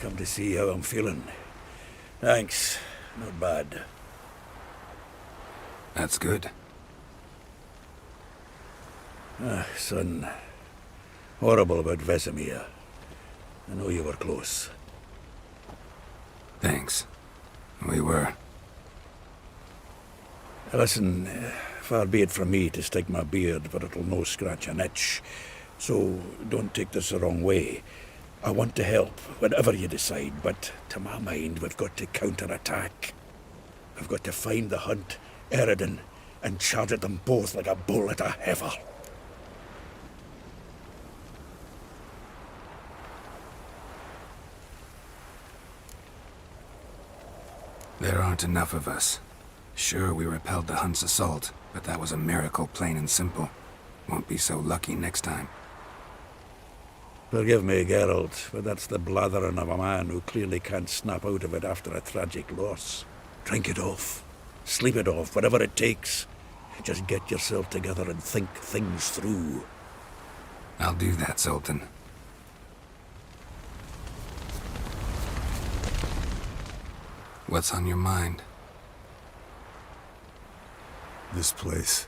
come to see how I'm feeling. Thanks. Not bad. That's good. Son. Horrible about Vesemir. I know you were close. Thanks. We were. Listen, far be it from me to stick my beard, but it'll no scratch an itch. So don't take this the wrong way. I want to help, whatever you decide, but to my mind, we've got to counterattack. We've got to find the Hunt, Eredin, and charge at them both like a bull at a heifer. There aren't enough of us. Sure, we repelled the Hunt's assault, but that was a miracle, plain and simple. Won't be so lucky next time. Forgive me, Geralt, but that's the blathering of a man who clearly can't snap out of it after a tragic loss. Drink it off. Sleep it off, whatever it takes. Just get yourself together and think things through. I'll do that, Sultan. What's on your mind? This place.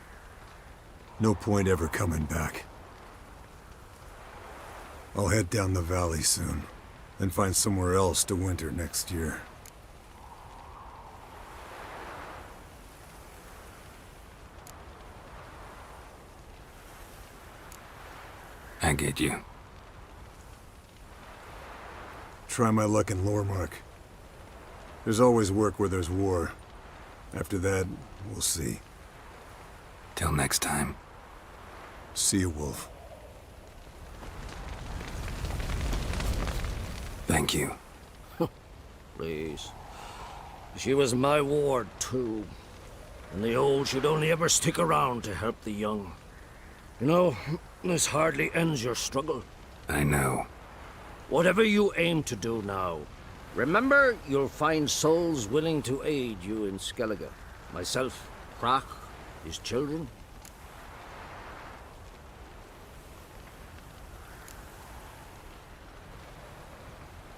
No point ever coming back. I'll head down the valley soon, then find somewhere else to winter next year. I get you. Try my luck in Lormark. There's always work where there's war. After that, we'll see. Till next time. See you, Wolf. Thank you. Please. She was my ward, too. And the old should only ever stick around to help the young. You know, this hardly ends your struggle. I know. Whatever you aim to do now, remember you'll find souls willing to aid you in Skellige. Myself, Crach, his children.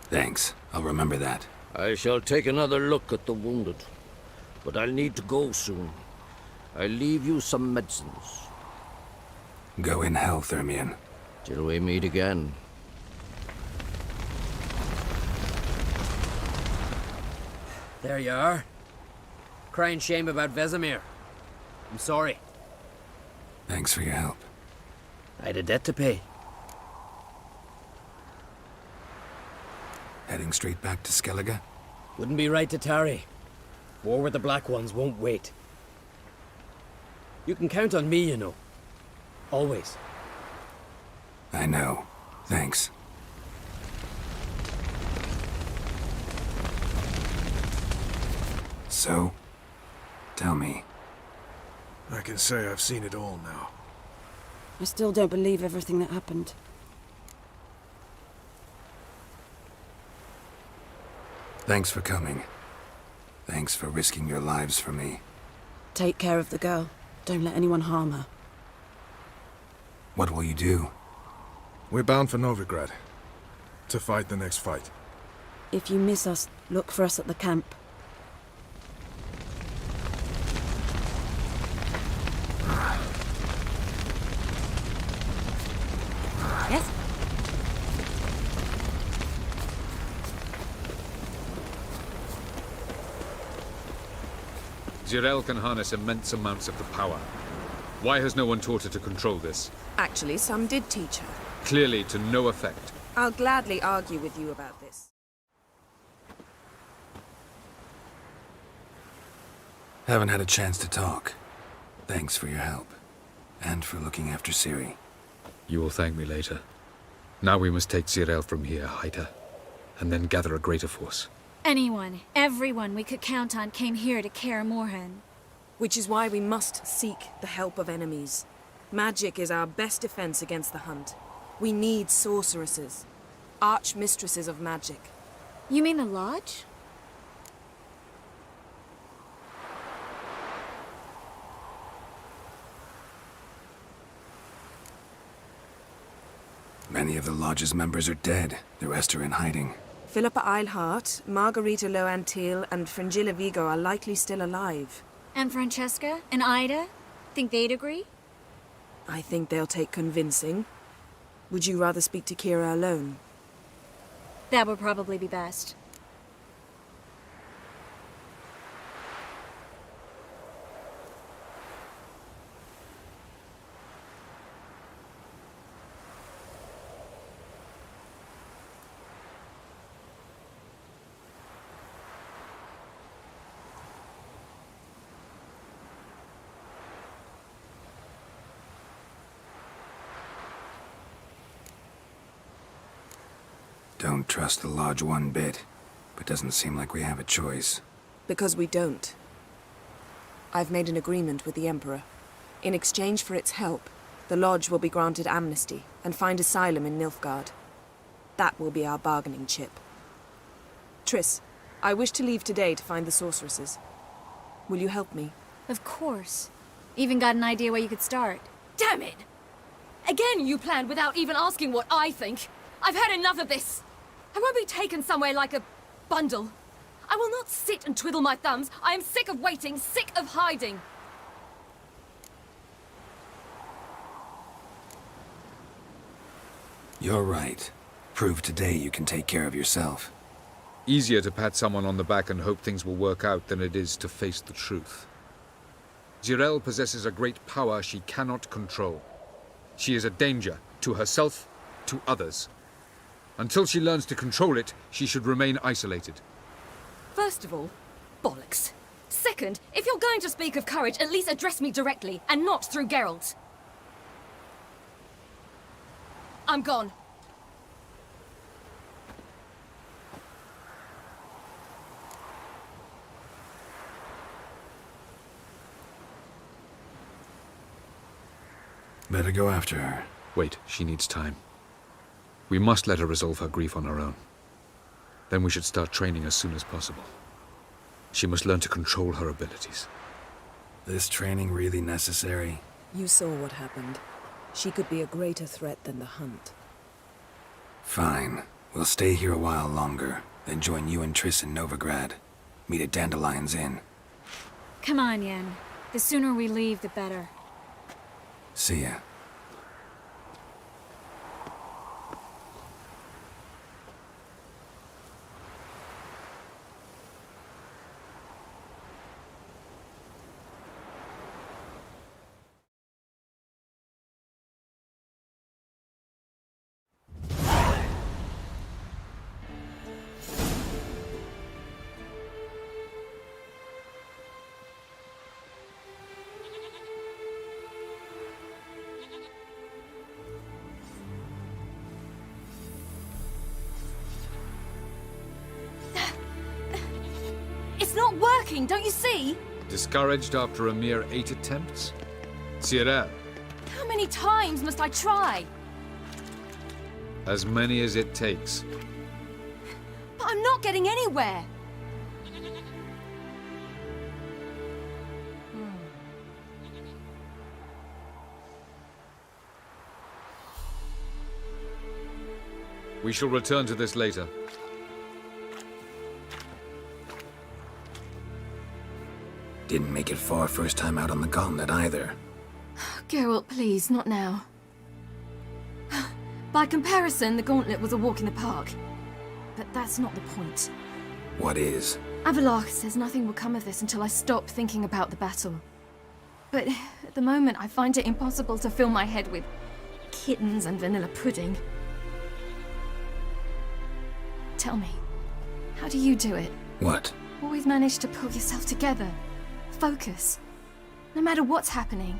Thanks. I'll remember that. I shall take another look at the wounded. But I'll need to go soon. I'll leave you some medicines. Go in health, Ermion. Till we meet again. There you are. Crying shame about Vesemir. I'm sorry. Thanks for your help. I had a debt to pay. Heading straight back to Skellige? Wouldn't be right to tarry. War with the Black Ones won't wait. You can count on me, you know. Always. I know. Thanks. So, tell me. I can say I've seen it all now. I still don't believe everything that happened. Thanks for coming. Thanks for risking your lives for me. Take care of the girl. Don't let anyone harm her. What will you do? We're bound for Novigrad. To fight the next fight. If you miss us, look for us at the camp. Yes? Zirael can harness immense amounts of the power. Why has no one taught her to control this? Actually, some did teach her. Clearly to no effect. I'll gladly argue with you about this. Haven't had a chance to talk. Thanks for your help. And for looking after Ciri. You will thank me later. Now we must take Zirael from here, hide her, and then gather a greater force. Anyone, everyone we could count on came here to Kaer Morhen. Which is why we must seek the help of enemies. Magic is our best defense against the Hunt. We need sorceresses. Archmistresses of magic. You mean the Lodge? Many of the Lodge's members are dead. The rest are in hiding. Philippa Eilhart, Margarita Loantil, and Fringilla Vigo are likely still alive. And Francesca and Ida? Think they'd agree? I think they'll take convincing. Would you rather speak to Kira alone? That would probably be best. Don't trust the Lodge one bit, but doesn't seem like we have a choice. Because we don't. I've made an agreement with the Emperor. In exchange for its help, the Lodge will be granted amnesty and find asylum in Nilfgaard. That will be our bargaining chip. Triss, I wish to leave today to find the sorceresses. Will you help me? Of course. Even got an idea where you could start. Damn it! Again you planned without even asking what I think. I've had enough of this. I won't be taken somewhere like a bundle. I will not sit and twiddle my thumbs. I am sick of waiting, sick of hiding. You're right. Prove today you can take care of yourself. Easier to pat someone on the back and hope things will work out than it is to face the truth. Zirel possesses a great power she cannot control. She is a danger to herself, to others. Until she learns to control it, she should remain isolated. First of all, bollocks. Second, if you're going to speak of courage, at least address me directly, and not through Geralt. I'm gone. Better go after her. Wait, she needs time. We must let her resolve her grief on her own. Then we should start training as soon as possible. She must learn to control her abilities. This training really necessary? You saw what happened. She could be a greater threat than the Hunt. Fine. We'll stay here a while longer, then join you and Triss in Novigrad. Meet at Dandelion's Inn. Come on, Yen. The sooner we leave, the better. See ya. It's not working, don't you see? Discouraged after a mere 8 attempts? Zirel, How many times must I try? as many as it takes. But I'm not getting anywhere. We shall return to this later. Didn't make it far first time out on the gauntlet either. Geralt, please, not now. By comparison, the gauntlet was a walk in the park. But that's not the point. What is? Avallac'h says nothing will come of this until I stop thinking about the battle. But at the moment, I find it impossible to fill my head with kittens and vanilla pudding. Tell me, how do you do it? What? Always manage to pull yourself together. Focus. No matter what's happening.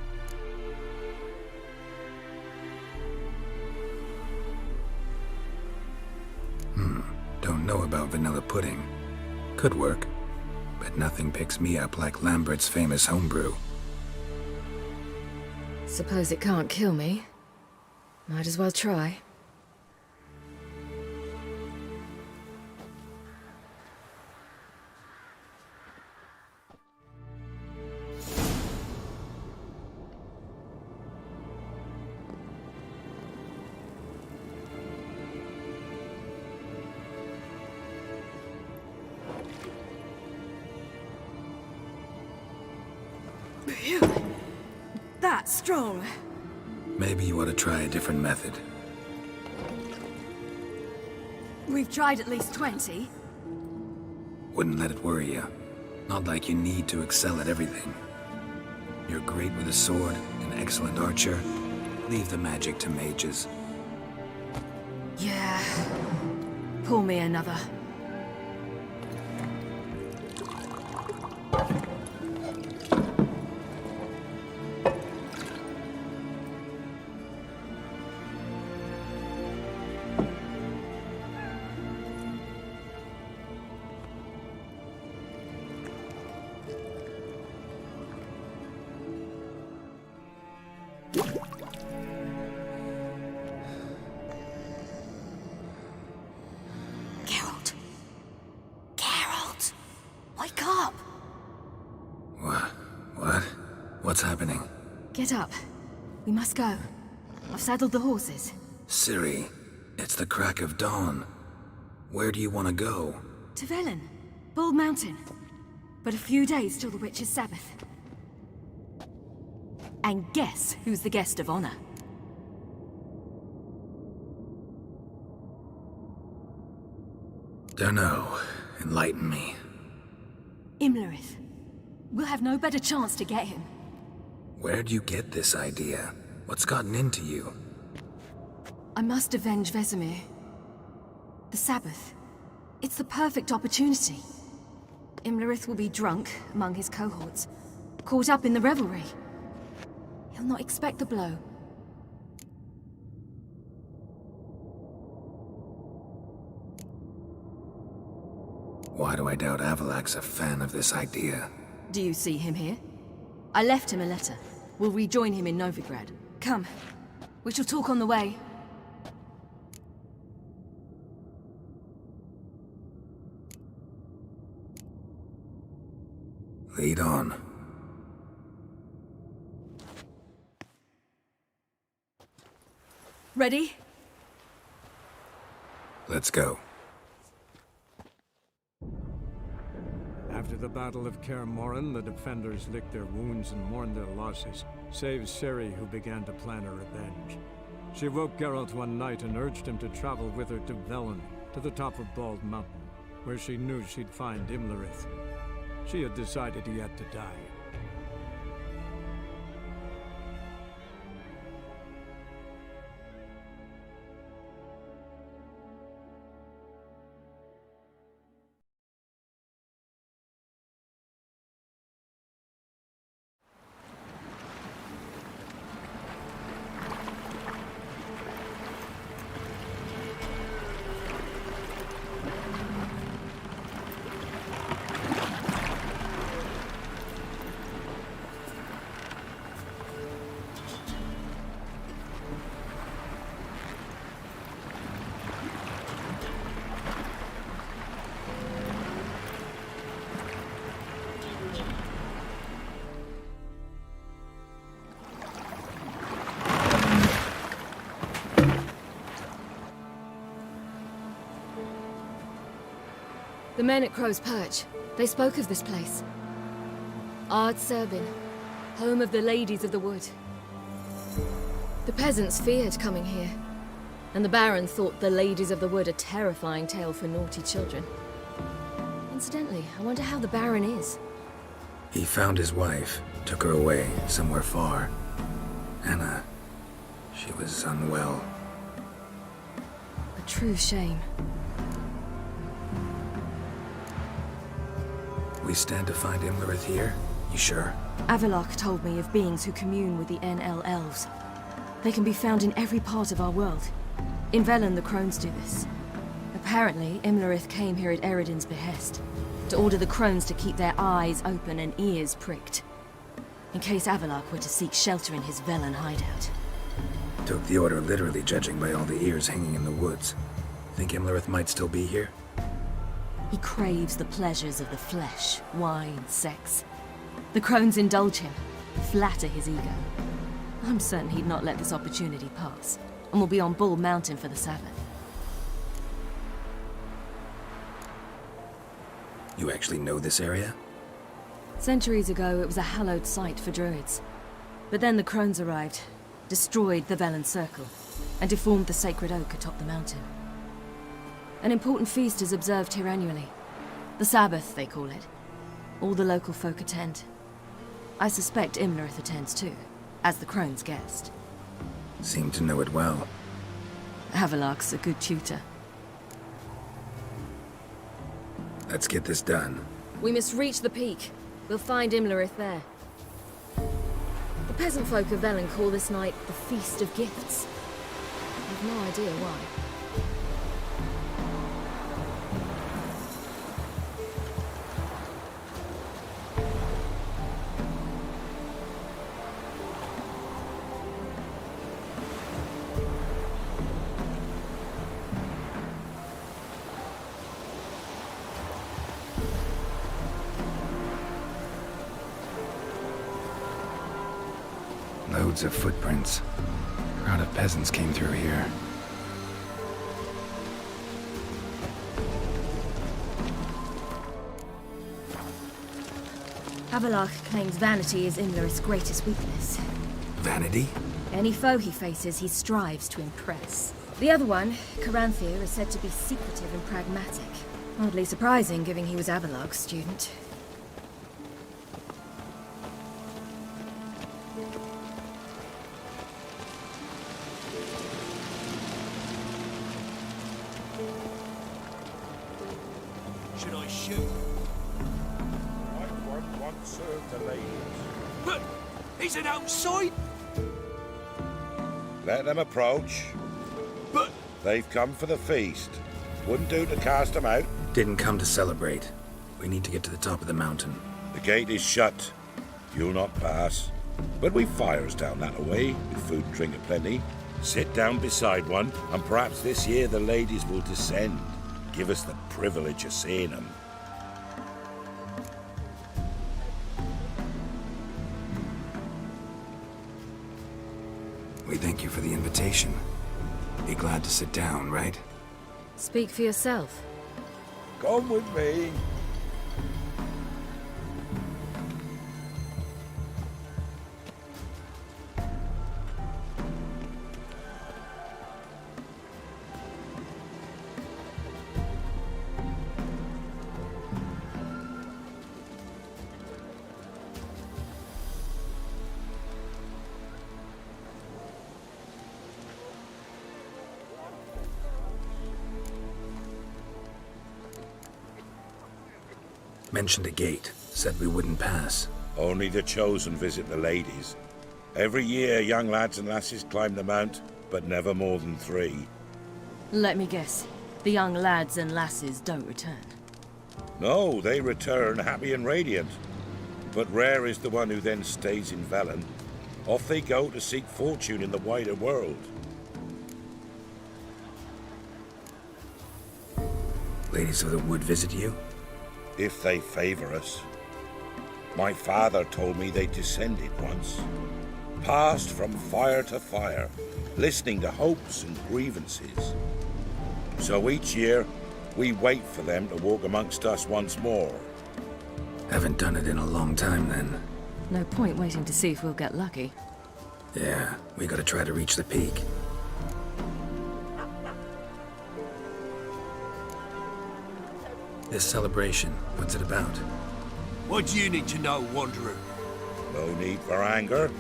Don't know about vanilla pudding. Could work. But nothing picks me up like Lambert's famous homebrew. Suppose it can't kill me. Might as well try. strong. Maybe you ought to try a different method. We've tried at least 20. Wouldn't let it worry you. Not like you need to excel at everything. You're great with a sword, an excellent archer. Leave the magic to mages. Yeah. Pull me another. Geralt. Geralt! Wake up! What? What's happening? Get up. We must go. I've saddled the horses. Ciri, it's the crack of dawn. Where do you want to go? To Velen. Bald Mountain. But a few days till the Witch's Sabbath. And guess who's the guest of honor? Dunno. Enlighten me. Imlerith. We'll have no better chance to get him. Where'd you get this idea? What's gotten into you? I must avenge Vesemir. The Sabbath. It's the perfect opportunity. Imlerith will be drunk among his cohorts, caught up in the revelry. He'll not expect the blow. Why do I doubt Avalak's a fan of this idea? Do you see him here? I left him a letter. We'll rejoin him in Novigrad. Come. We shall talk on the way. Lead on. Ready? Let's go. After the Battle of Kaer Morhen, the defenders licked their wounds and mourned their losses, save Ciri, who began to plan a revenge. She woke Geralt one night and urged him to travel with her to Velen, to the top of Bald Mountain, where she knew she'd find Imlerith. She had decided he had to die. The men at Crow's Perch, they spoke of this place. Ard Serbin, home of the Ladies of the Wood. The peasants feared coming here, and the Baron thought the Ladies of the Wood a terrifying tale for naughty children. Incidentally, I wonder how the Baron is. He found his wife, took her away, somewhere far. Anna, she was unwell. A true shame. We stand to find Imlerith here? You sure? Avalok told me of beings who commune with the NL Elves. They can be found in every part of our world. In Velen, the Crones do this. Apparently, Imlerith came here at Eredin's behest, to order the Crones to keep their eyes open and ears pricked, in case Avalok were to seek shelter in his Velen hideout. Took the order literally, judging by all the ears hanging in the woods. Think Imlerith might still be here? He craves the pleasures of the flesh, wine, sex. The Crones indulge him, flatter his ego. I'm certain he'd not let this opportunity pass, and will be on Bald Mountain for the Sabbath. You actually know this area? Centuries ago, it was a hallowed site for druids. But then the crones arrived, destroyed the Velen Circle, and deformed the sacred oak atop the mountain. An important feast is observed here annually. The Sabbath, they call it. All the local folk attend. I suspect Imlerith attends too, as the crone's guest. Seem to know it well. Havelark's a good tutor. Let's get this done. We must reach the peak. We'll find Imlerith there. The peasant folk of Velen call this night the Feast of Gifts. I've no idea why. Loads of footprints. A crowd of peasants came through here. Havelark claims vanity is Imlerith's greatest weakness. Vanity? Any foe he faces, he strives to impress. The other one, Caranthir, is said to be secretive and pragmatic. Hardly surprising, given he was Havelark's student. Should I shoot? I won't serve the ladies. But he's an outside. Let them approach. But They've come for the feast. Wouldn't do to cast them out. Didn't come to celebrate. We need to get to the top of the mountain. The gate is shut. You'll not pass. But we've fires down that away, with food and drink aplenty. Sit down beside one, and perhaps this year the ladies will descend. Give us the privilege of seeing them. We thank you for the invitation. Be glad to sit down, right? Speak for yourself. Come with me. Mentioned a gate. Said we wouldn't pass. Only the chosen visit the ladies. Every year, young lads and lasses climb the mount, but never more than 3. Let me guess. The young lads and lasses don't return. No, they return happy and radiant. But rare is the one who then stays in Velen. Off they go to seek fortune in the wider world. Ladies of the Wood visit you? If they favor us. My father told me they descended once. Passed from fire to fire, listening to hopes and grievances. So each year, we wait for them to walk amongst us once more. Haven't done it in a long time, then. No point waiting to see if we'll get lucky. Yeah, we gotta try to reach the peak. This celebration, what's it about? what do you need to know, Wanderer? No need for anger.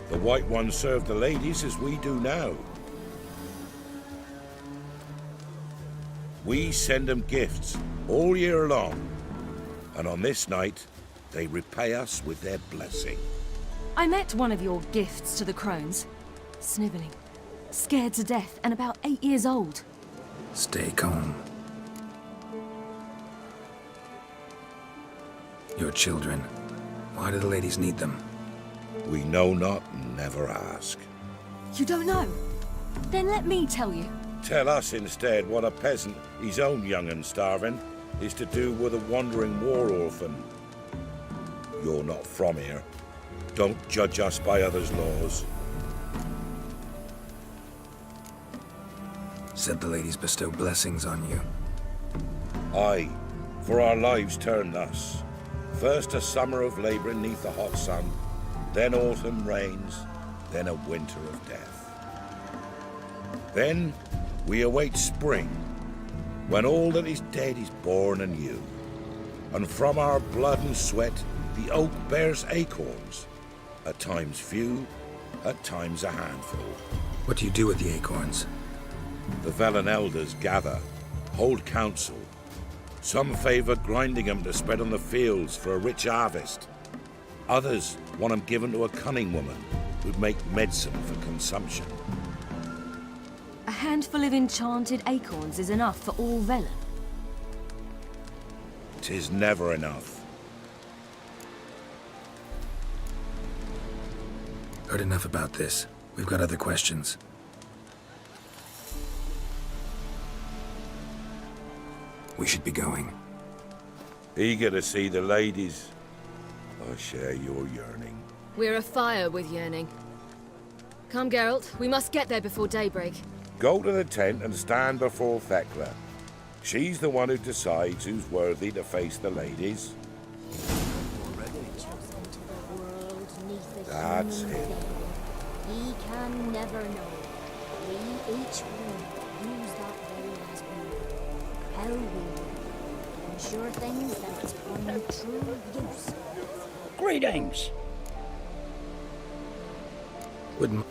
The White Ones serve the ladies as we do now. We send them gifts all year long. And on this night, they repay us with their blessing. I met one of your gifts to the crones. Sniveling. Scared to death and about 8 years old. Stay calm. Your children. Why do the ladies need them? We know not and never ask. You don't know? Then let me tell you. Tell us instead what a peasant, his own young and starving, is to do with a wandering war orphan. You're not from here. Don't judge us by others' laws. Said the ladies bestow blessings on you. Aye, for our lives turn thus. First a summer of labouring neath the hot sun, then autumn rains, then a winter of death. Then we await spring, when all that is dead is born anew. And from our blood and sweat, the oak bears acorns, at times few, at times a handful. What do you do with the acorns? The Velen elders gather, hold council. Some favor grinding them to spread on the fields for a rich harvest. Others want them given to a cunning woman who'd make medicine for consumption. A handful of enchanted acorns is enough for all Velen. 'Tis never enough. Heard enough about this. We've got other questions. We should be going. Eager to see the ladies. I share your yearning. We're afire with yearning. Come, Geralt. We must get there before daybreak. Go to the tent and stand before Thekla. She's the one who decides who's worthy to face the ladies. That's it. He can never know. We each will use that veil as we how we ensure things that it's on true use. Greetings. Wouldn't...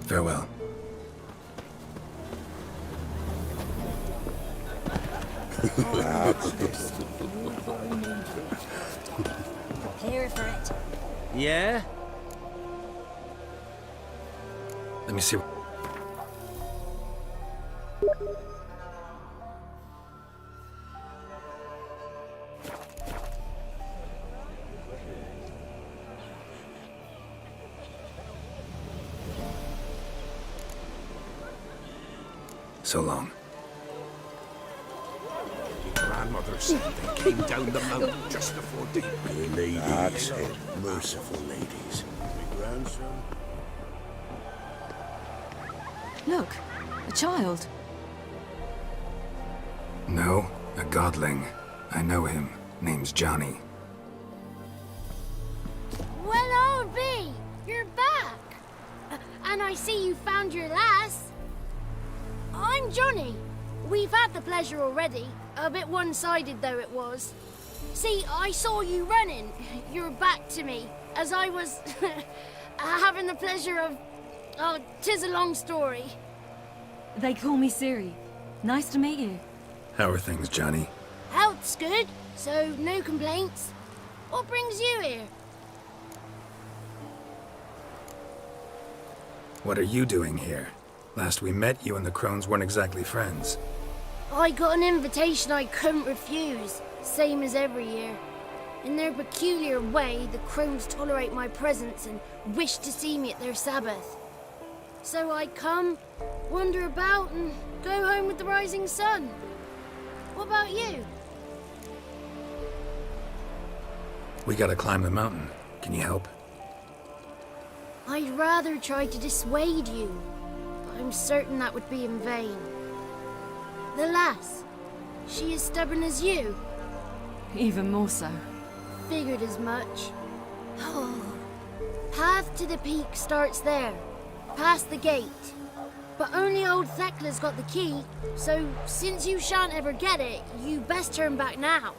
Farewell. Prepare for it. Yeah? Let me see. So long. Grandmother said they came down the mountain just before daybreak. Ladies. That's it. Merciful ladies. My grandson. Look, a child. No, a godling. I know him. Name's Johnny. Well, old B, you're back. And I see you found your lass. I'm Johnny. We've had the pleasure already. A bit one-sided though it was. See, I saw you running. Your back to me. As I was having the pleasure of... Oh, 'tis a long story. They call me Ciri. Nice to meet you. How are things, Johnny? Health's good, so no complaints. What brings you here? What are you doing here? Last we met, you and the Crones weren't exactly friends. I got an invitation I couldn't refuse, same as every year. In their peculiar way, the Crones tolerate my presence and wish to see me at their Sabbath. So I come, wander about, and go home with the rising sun. What about you? We gotta climb the mountain. Can you help? I'd rather try to dissuade you, but I'm certain that would be in vain. The lass, she as stubborn as you? Even more so. Figured as much. Oh. Path to the peak starts there, past the gate. But only old Thekla's got the key, so since you shan't ever get it, you best turn back now.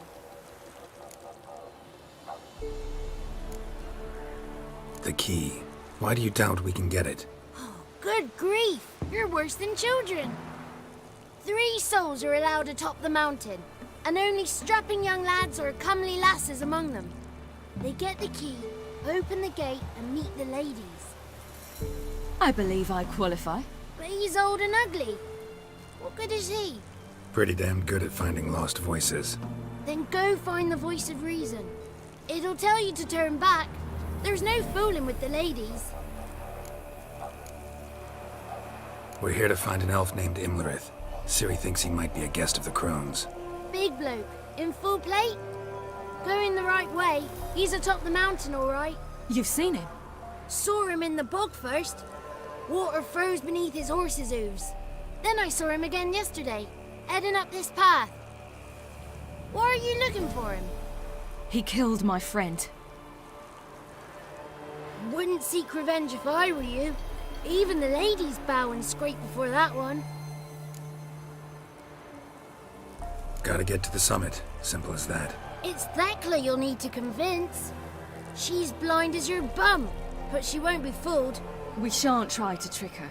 The key. Why do you doubt we can get it? Good grief! You're worse than children. 3 souls are allowed atop the mountain, and only strapping young lads or comely lasses among them. They get the key, open the gate, and meet the ladies. I believe I qualify. But he's old and ugly. What good is he? Pretty damn good at finding lost voices. Then go find the voice of reason. It'll tell you to turn back. There's no fooling with the ladies. We're here to find an elf named Imlerith. Ciri thinks he might be a guest of the Crones. Big bloke, in full plate. Going the right way. He's atop the mountain, all right. You've seen him? Saw him in the bog first. Water froze beneath his horse's hooves. Then I saw him again yesterday, heading up this path. Why are you looking for him? He killed my friend. Wouldn't seek revenge if I were you. Even the ladies bow and scrape before that one. Gotta get to the summit. Simple as that. It's Thekla you'll need to convince. She's blind as your bum, but she won't be fooled. We shan't try to trick her.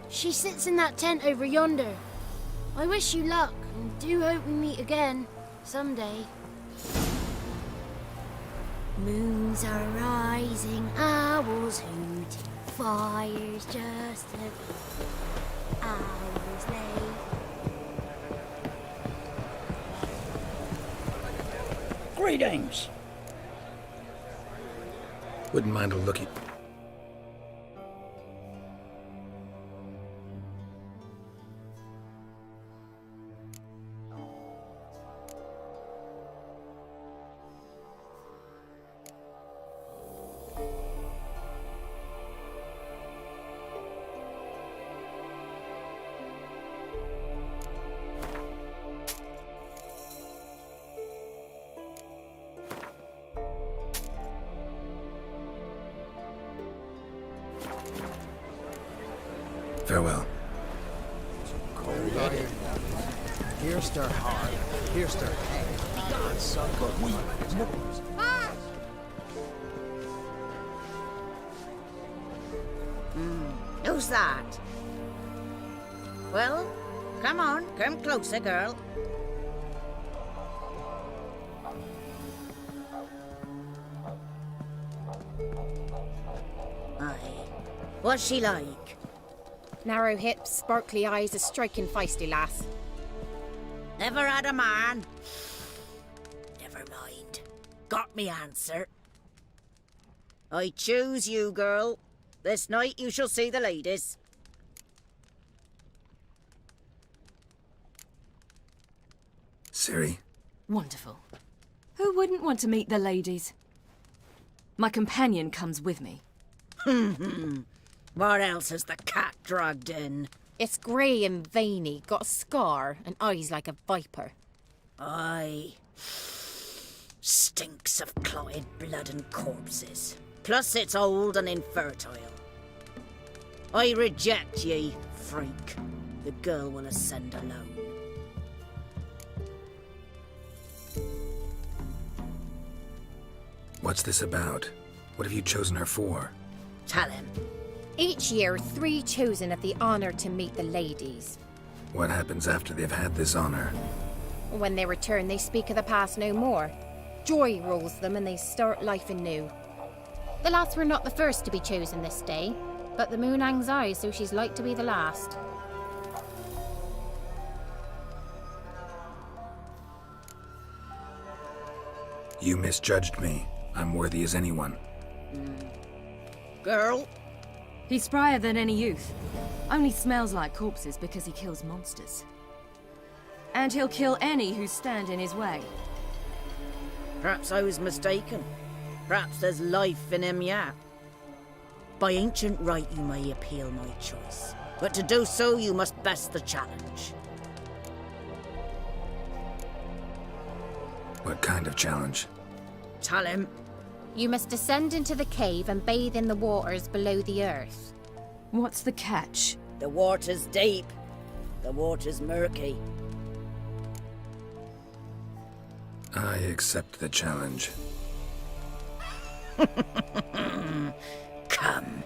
She sits in that tent over yonder. I wish you luck, and do hope we meet again, someday. Moons are rising, owls hooting, fires just hours late. Greetings. Wouldn't mind a look at... Farewell. Here's their heart. Here's their head. God, son, but we... Who's that? Well, come on, come closer, girl. Aye. What's she like? Narrow hips, sparkly eyes, a striking feisty lass. Never had a man. Never mind. Got me answer. I choose you, girl. This night you shall see the ladies. Ciri? Wonderful. Who wouldn't want to meet the ladies? My companion comes with me. What else has the cat dragged in? It's grey and veiny, got a scar, and eyes like a viper. Aye. Stinks of clotted blood and corpses. Plus it's old and infertile. I reject ye, freak. The girl will ascend alone. What's this about? What have you chosen her for? Tell him. Each year, 3 chosen have the honour to meet the ladies. What happens after they've had this honor? When they return, they speak of the past no more. Joy rules them and they start life anew. The lads were not the first to be chosen this day, but the moon hangs high, so she's like to be the last. You misjudged me. I'm worthy as anyone. Girl? He's sprier than any youth. Only smells like corpses because he kills monsters. And he'll kill any who stand in his way. Perhaps I was mistaken. Perhaps there's life in him yet. By ancient right you may appeal my choice, but to do so you must best the challenge. What kind of challenge? Tell him. You must descend into the cave and bathe in the waters below the earth. What's the catch? The water's deep. The water's murky. I accept the challenge. Come.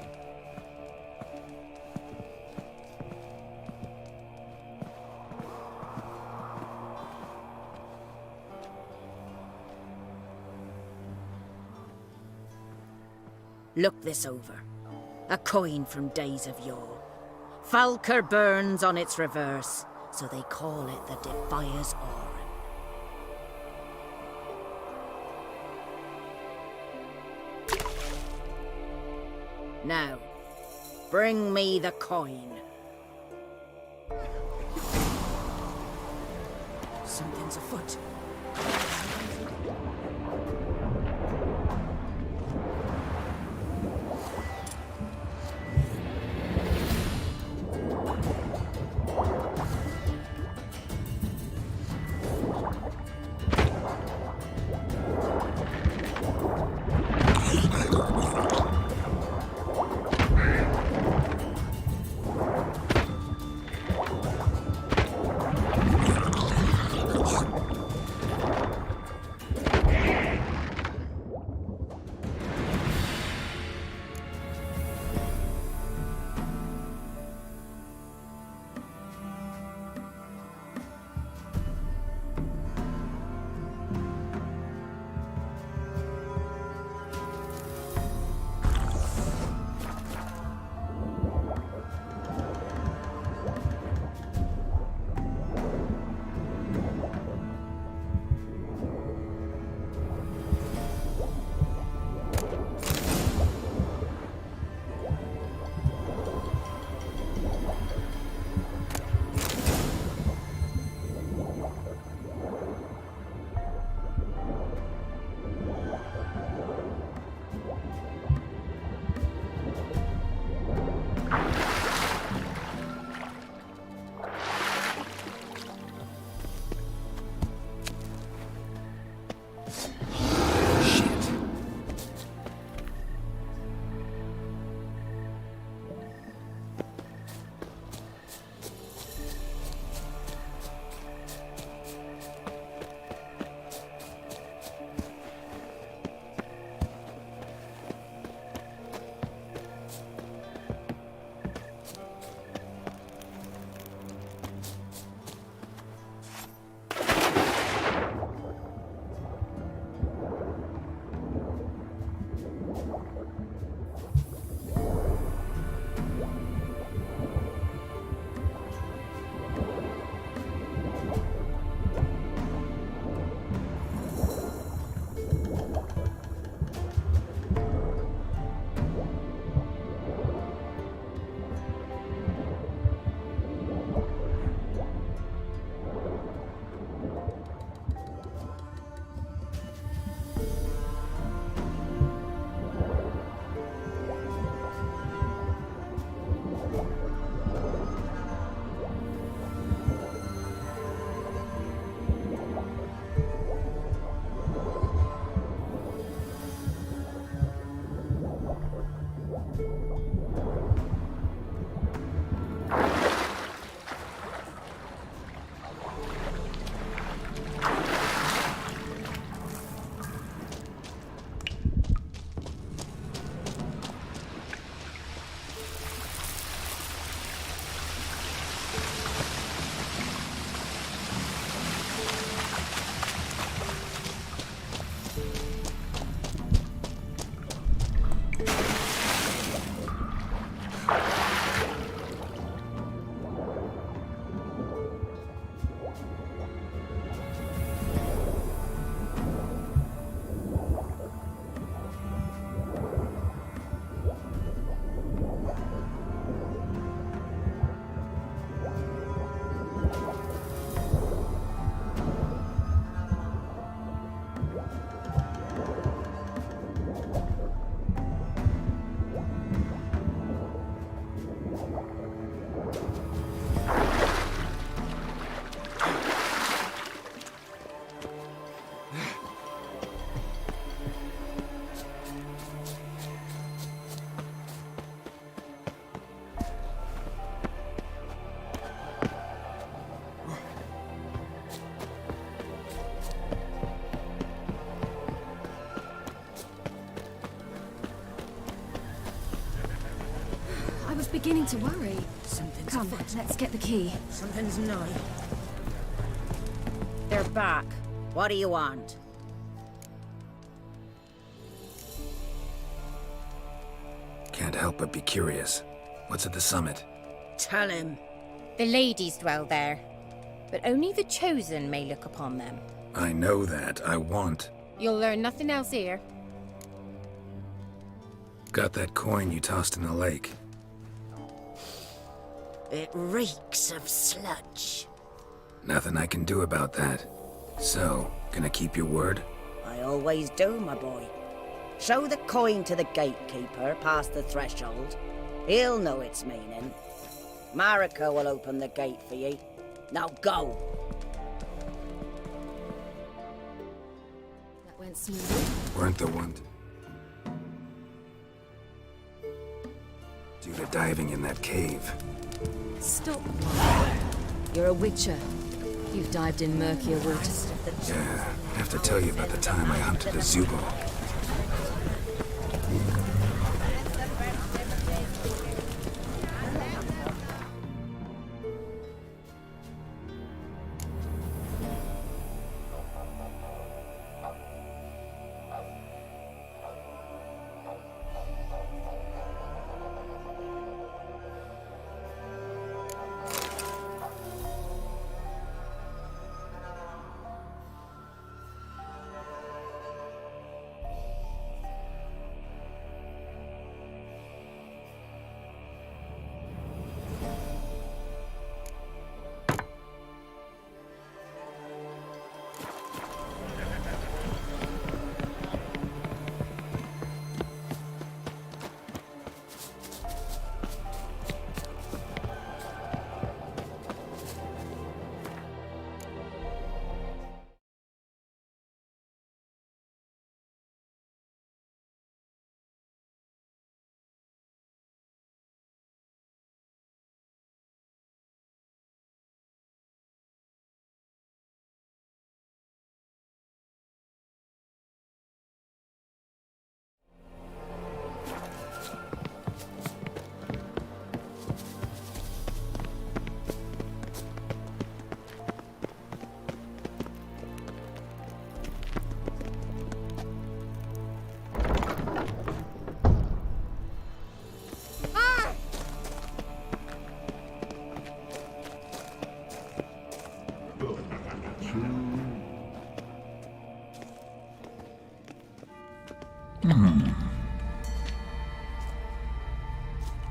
Look this over. A coin from days of yore. Falker burns on its reverse, so they call it the Defier's Oran. Now, bring me the coin. Something's afoot. beginning to worry. Something's Come, afoot. let's get the key. Something's nigh. They're back. What do you want? Can't help but be curious. What's at the summit? Tell him. The ladies dwell there, but only the chosen may look upon them. I know that. I want. You'll learn nothing else here. Got that coin you tossed in the lake. It reeks of sludge. Nothing I can do about that. So, gonna keep your word? I always do, my boy. Show the coin to the gatekeeper past the threshold. He'll know its meaning. Marika will open the gate for ye. Now go! That went smoothly. Weren't the one. Due to diving in that cave. Stop. You're a witcher. You've dived in murkier waters. Yeah, I have to tell you about the time I hunted a Zubo.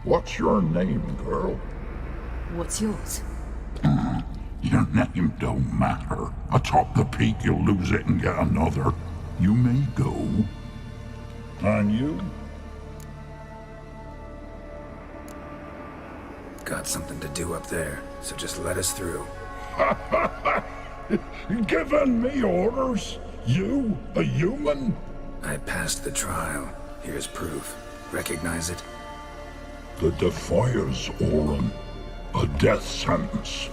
What's your name, girl? What's yours? Your name don't matter. Atop the peak, you'll lose it and get another. You may go. And you? Got something to do up there, so just let us through. Giving me orders? You, a human? I passed the trial. Here's proof. Recognize it? The Defiers, Orin. A death sentence.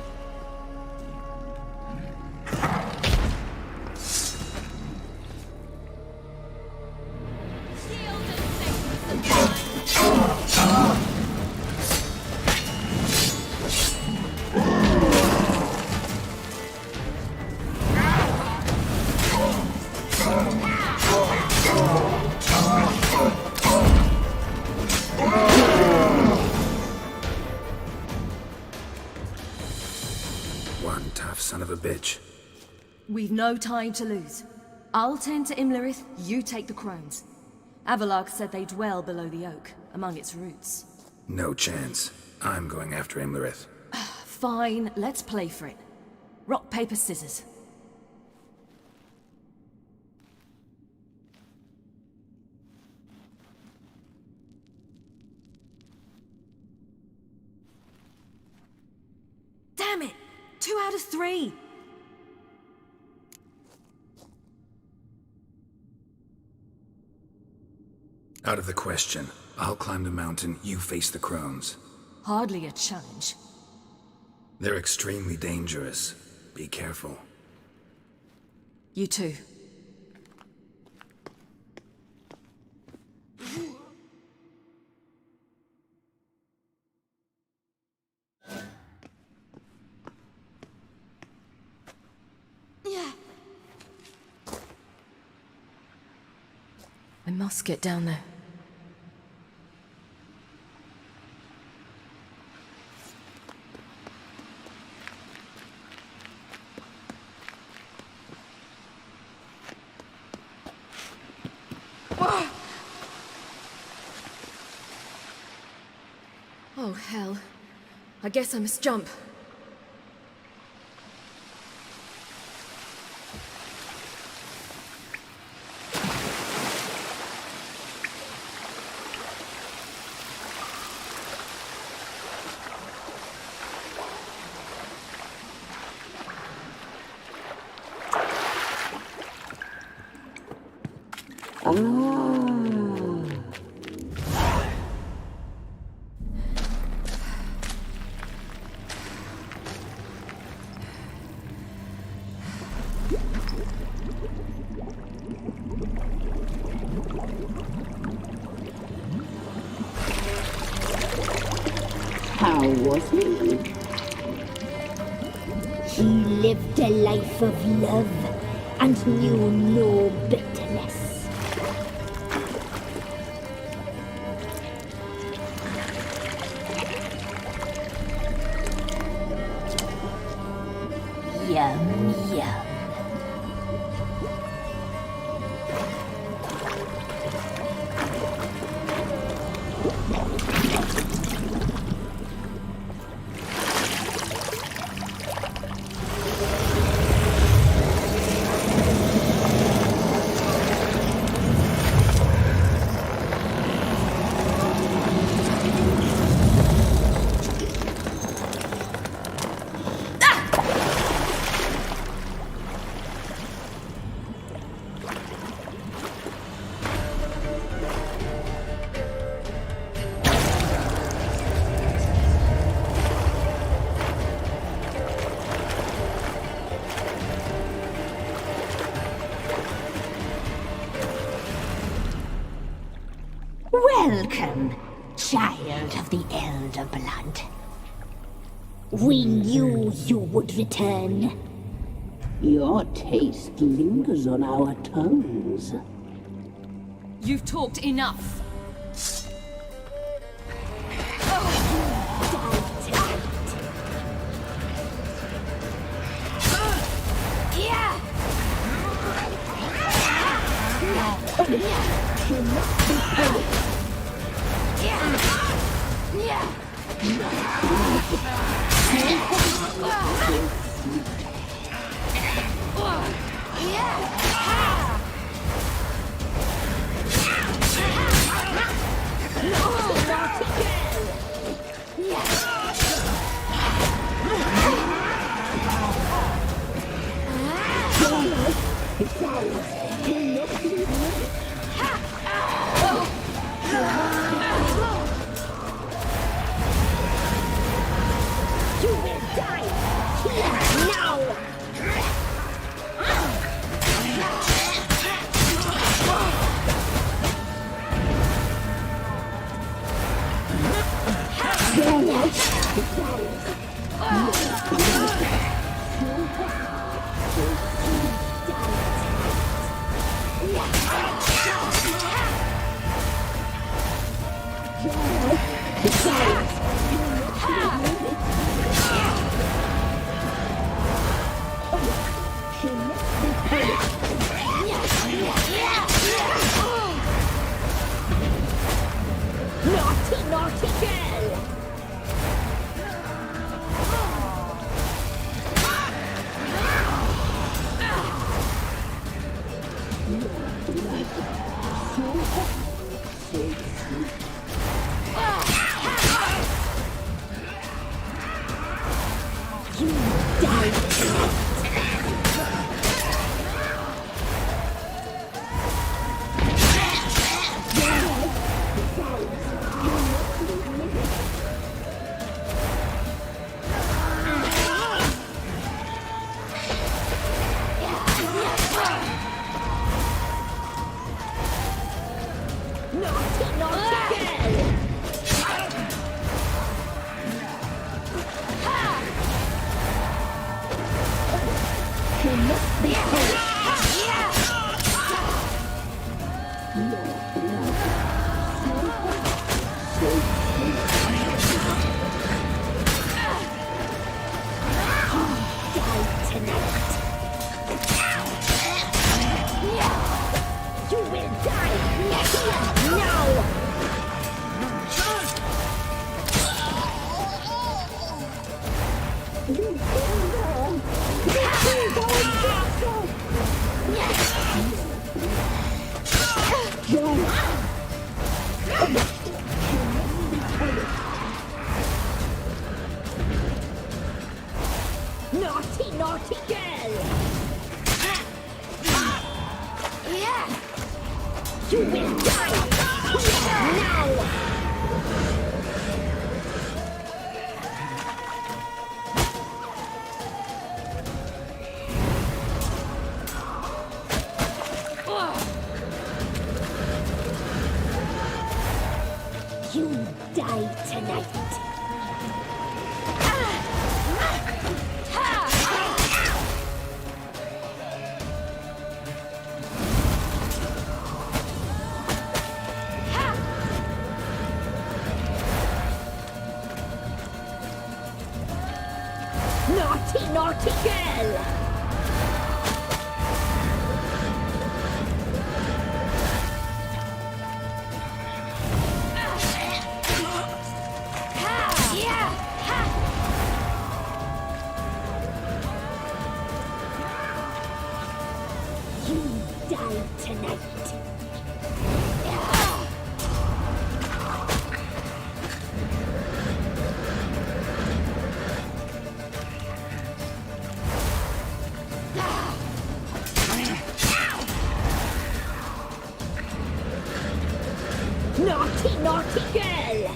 One tough son of a bitch. We've no time to lose. I'll tend to Imlerith, you take the crones. Avalark said they dwell below the oak, among its roots. No chance. I'm going after Imlerith. Fine, let's play for it. Rock, paper, scissors. Damn it! 2 out of 3! Out of the question. I'll climb the mountain, you face the crones. Hardly a challenge. They're extremely dangerous. Be careful. You too. I must get down there. Oh, hell. I guess I must jump. How was he? He lived a life of love and knew no bitterness. Yum, yum. Welcome, child of the Elder Blood. We knew you would return. Your taste lingers on our tongues. You've talked enough. No. Naughty, naughty girl! You will die! Now! You die tonight. Naughty, naughty girl! You die tonight. Naughty, naughty girl!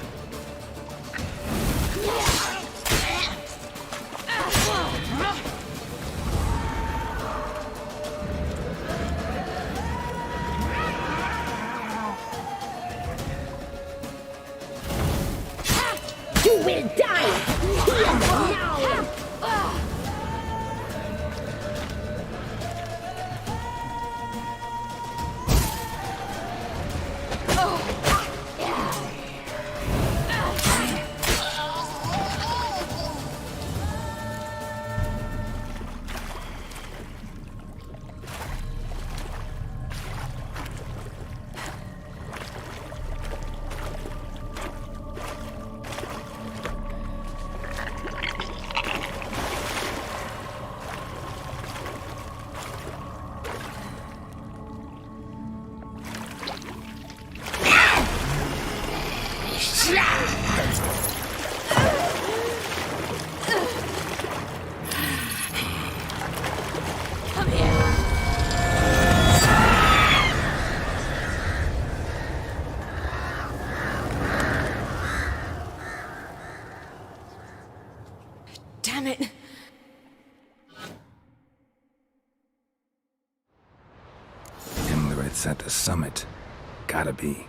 You will die! Here now! Damn it! Imlerith's at the summit. Gotta be.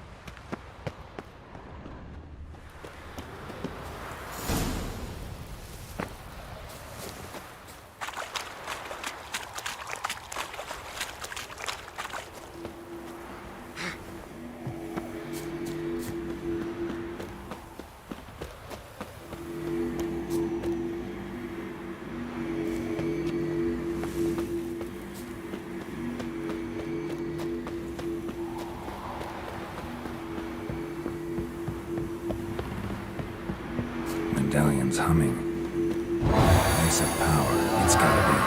Medallion's humming. Voice of power. It's gotta be.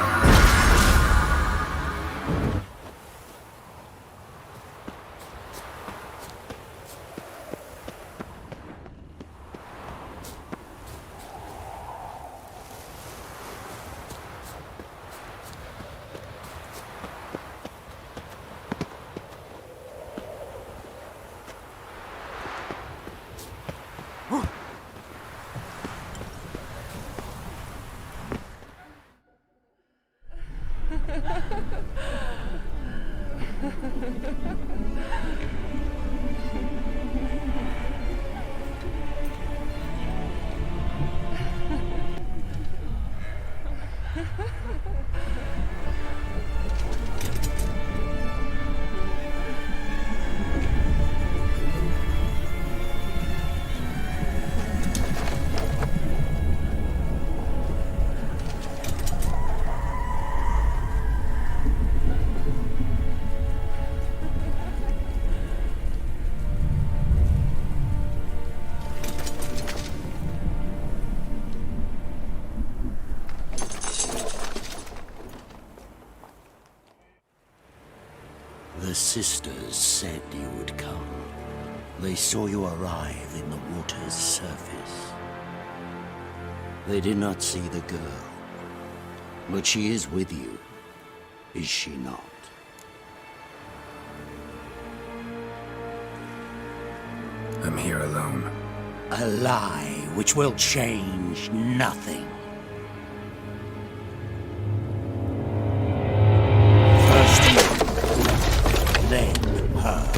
The sisters said you would come. They saw you arrive in the water's surface. They did not see the girl. But she is with you, is she not? I'm here alone. A lie which will change nothing. First you, then her.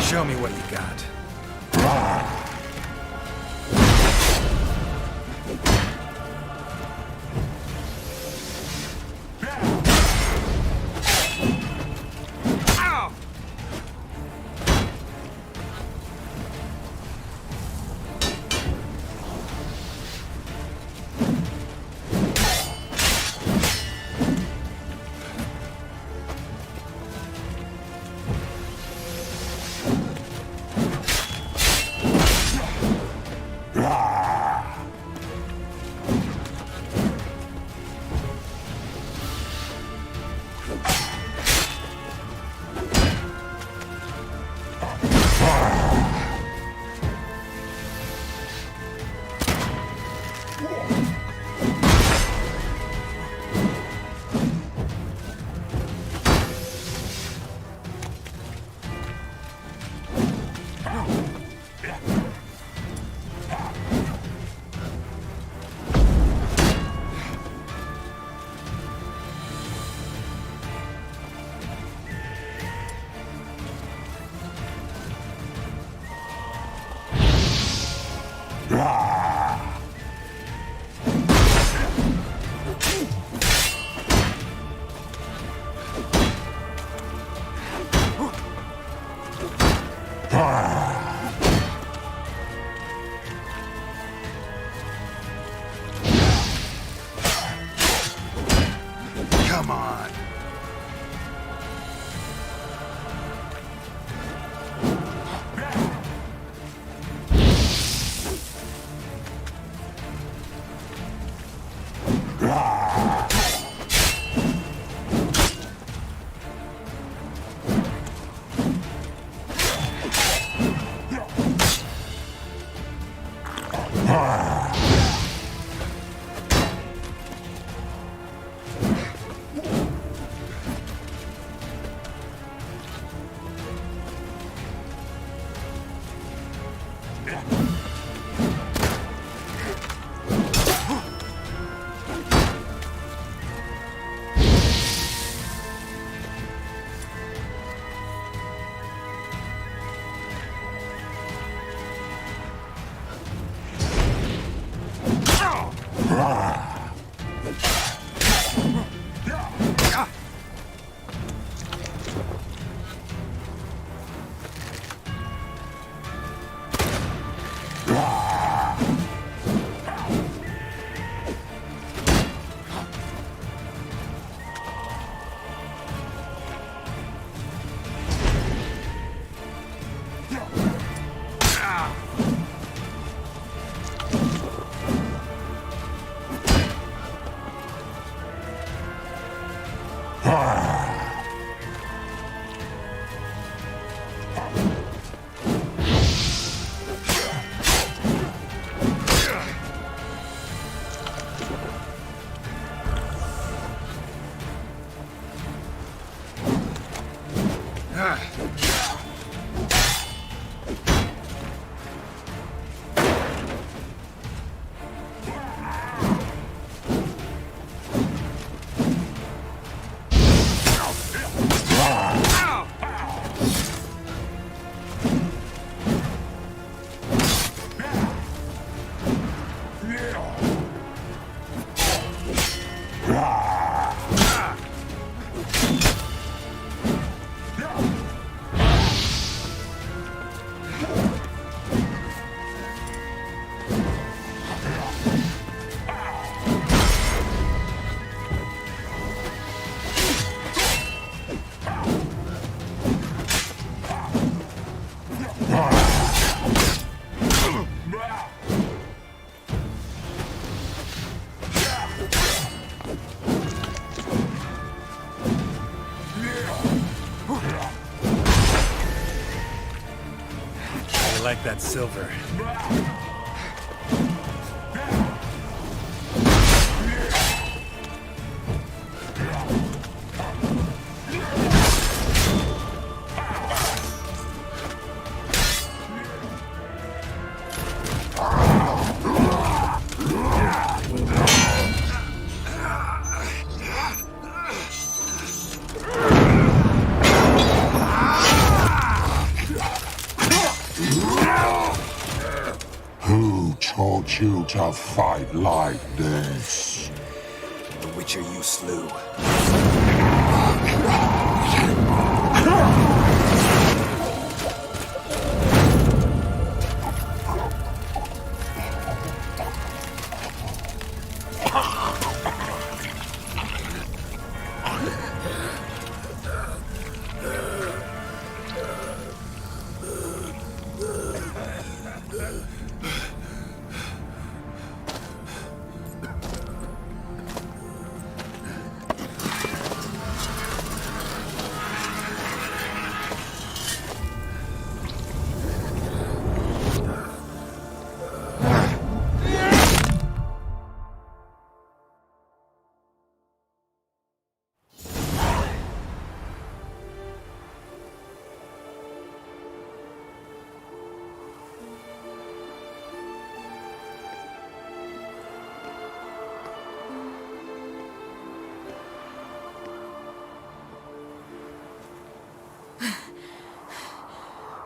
Show me what you got. like that silver. Who taught you to fight like this? The Witcher you slew.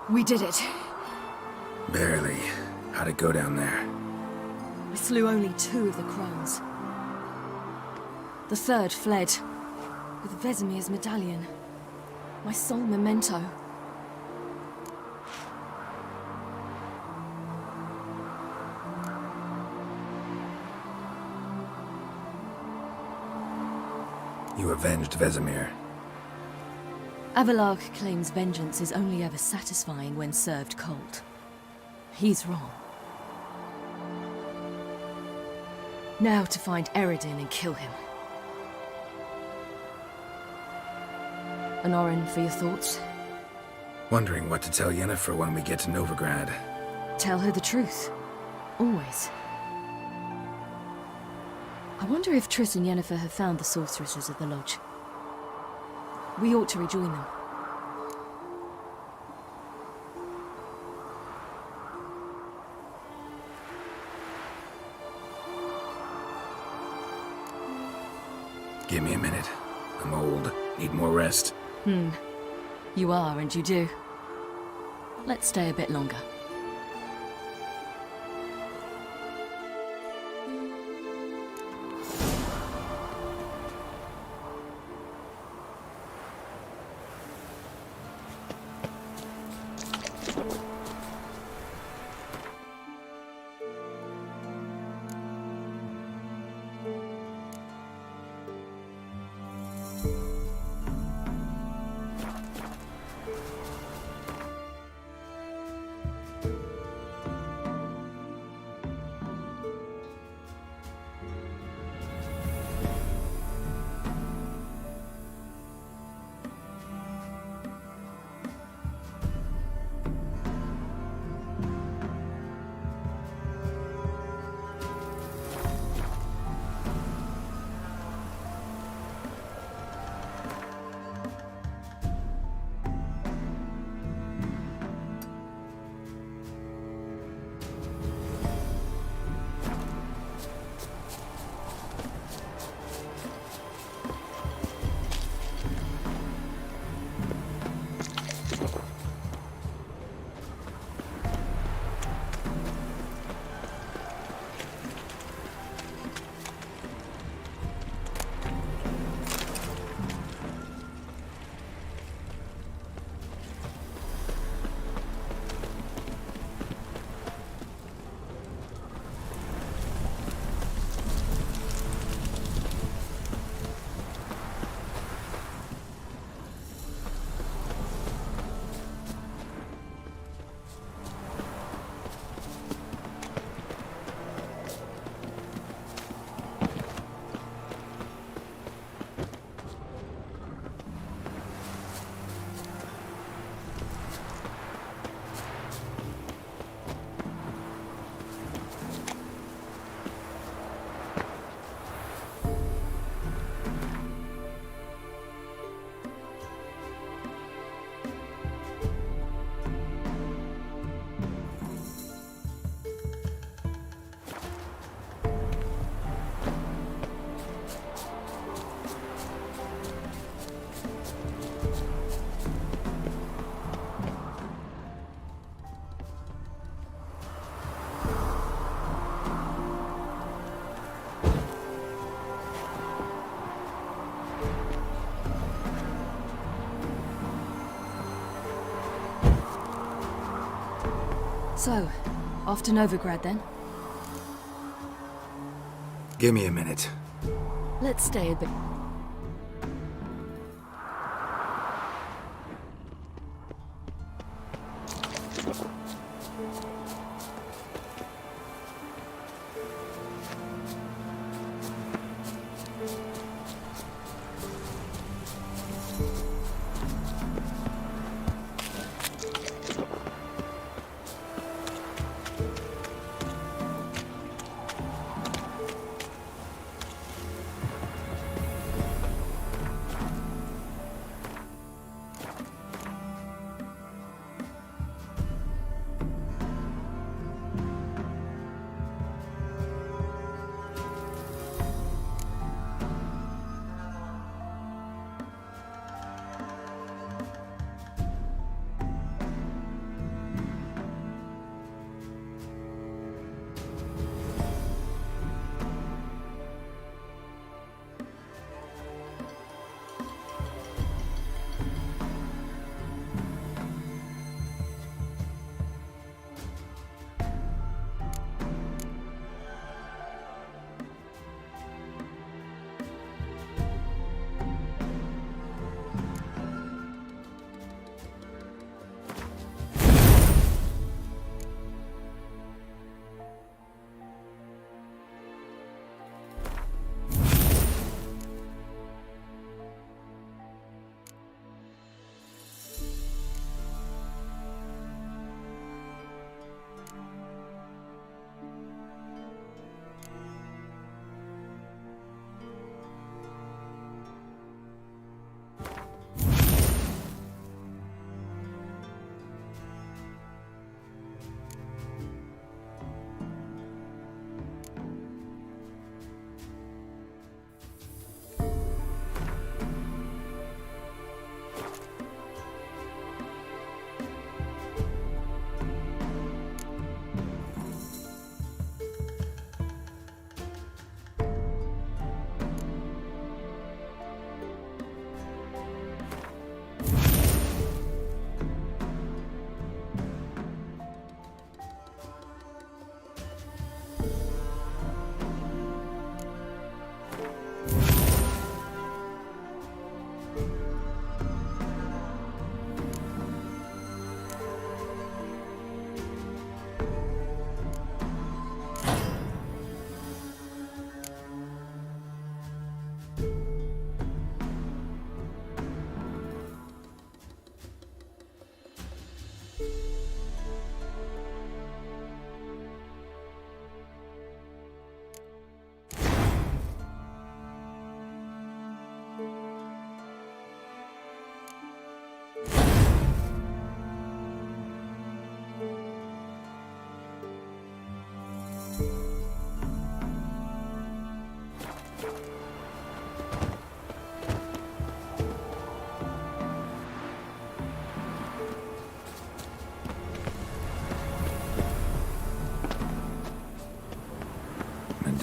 We did it. Barely. How'd it go down there? We slew only 2 of the crones. The third fled with Vesemir's medallion, my sole memento. You avenged Vesemir. Avalark claims vengeance is only ever satisfying when served cold. He's wrong. Now to find Eredin and kill him. Anorin, for your thoughts? Wondering what to tell Yennefer when we get to Novigrad. Tell her the truth. Always. I wonder if Triss and Yennefer have found the sorceresses of the Lodge. We ought to rejoin them. Give me a minute. I'm old. Need more rest. You are, and you do. Let's stay a bit longer. So, off to Novigrad then? Give me a minute. Let's stay a bit.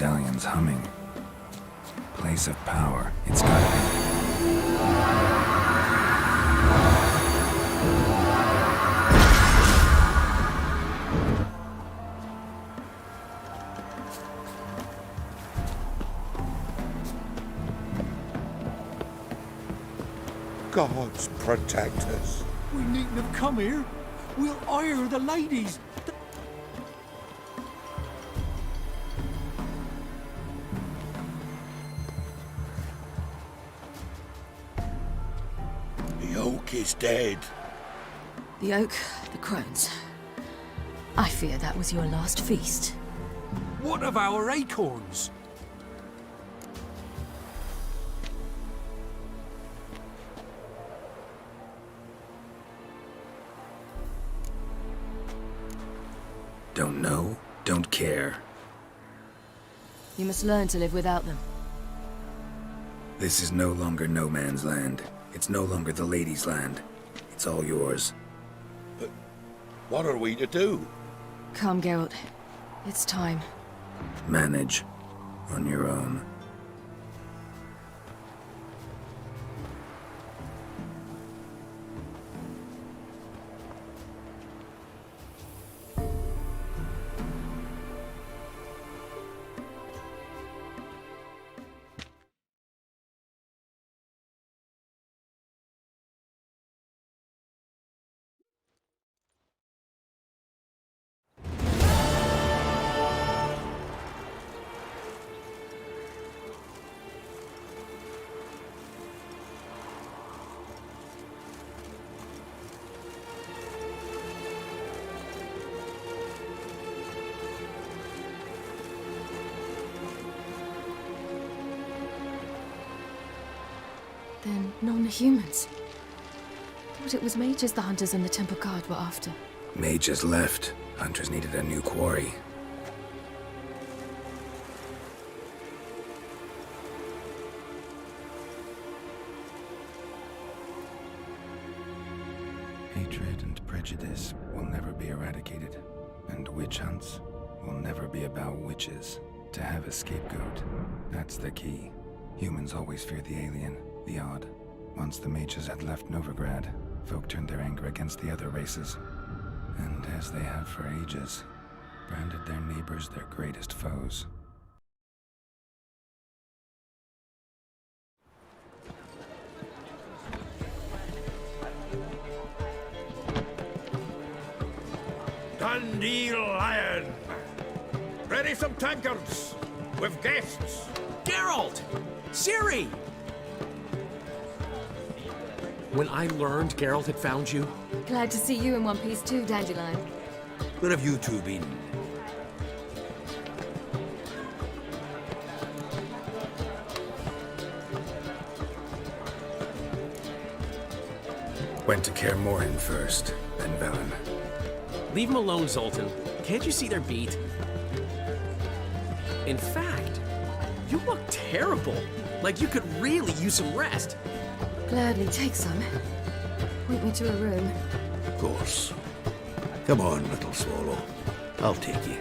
medallion's humming. Place of power. It's gotta be. Gods protect us. We needn't have come here. We'll hire the ladies. The oak is dead. The oak, the crones. I fear that was your last feast. What of our acorns? Don't know, don't care. You must learn to live without them. This is no longer no man's land. It's no longer the lady's land. It's all yours. But what are we to do? Come, Geralt. It's time. Manage. On your own. Then none are humans. Thought it was mages the hunters and the temple guard were after. Mages left. Hunters needed a new quarry. Hatred and prejudice will never be eradicated. And witch hunts will never be about witches. To have a scapegoat, that's the key. Humans always fear the alien, the odd. Once the mages had left Novigrad, folk turned their anger against the other races. And as they have for ages, branded their neighbors their greatest foes. Dundee Lion! Ready some tankards! With guests! Geralt! Ciri! When I learned Geralt had found you... Glad to see you in one piece too, Dandelion. Where have you two been? Went to Kaer Morhen first, then Velen. Leave them alone, Zoltan. Can't you see they're beat? In fact, you look terrible. Like you could really use some rest. Gladly take some. Point me to a room. Of course. Come on, little swallow. I'll take you.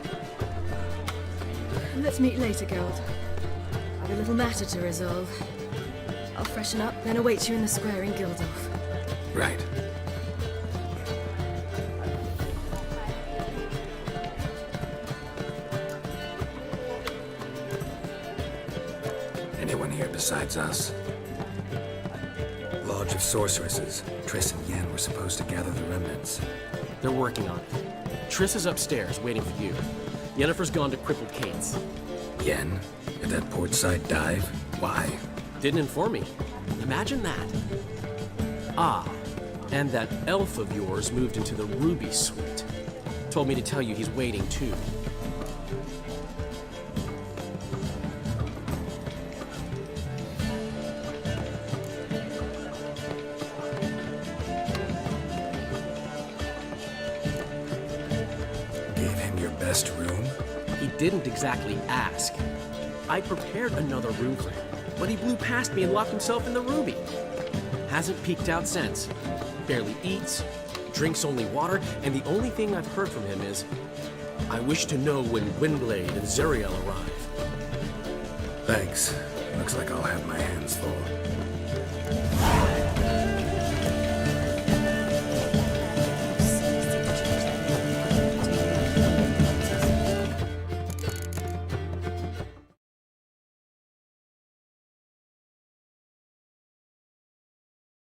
Let's meet later, Geralt. I've a little matter to resolve. I'll freshen up, then await you in the square in Gildorf. Right. Anyone here besides us? Lodge of Sorceresses. Triss and Yen were supposed to gather the remnants. They're working on it. Triss is upstairs, waiting for you. Yennefer's gone to Crippled Kate's. Yen? At that portside dive? Why? Didn't inform me. Imagine that. Ah, and that elf of yours moved into the Ruby Suite. Told me to tell you he's waiting too. Gave him your best room? He didn't exactly ask. I prepared another room for him, but he blew past me and locked himself in the Ruby. Hasn't peeked out since. Barely eats, drinks only water, and the only thing I've heard from him is, I wish to know when Gwynblade and Zariel arrive. Thanks. Looks like I'll have my hands full.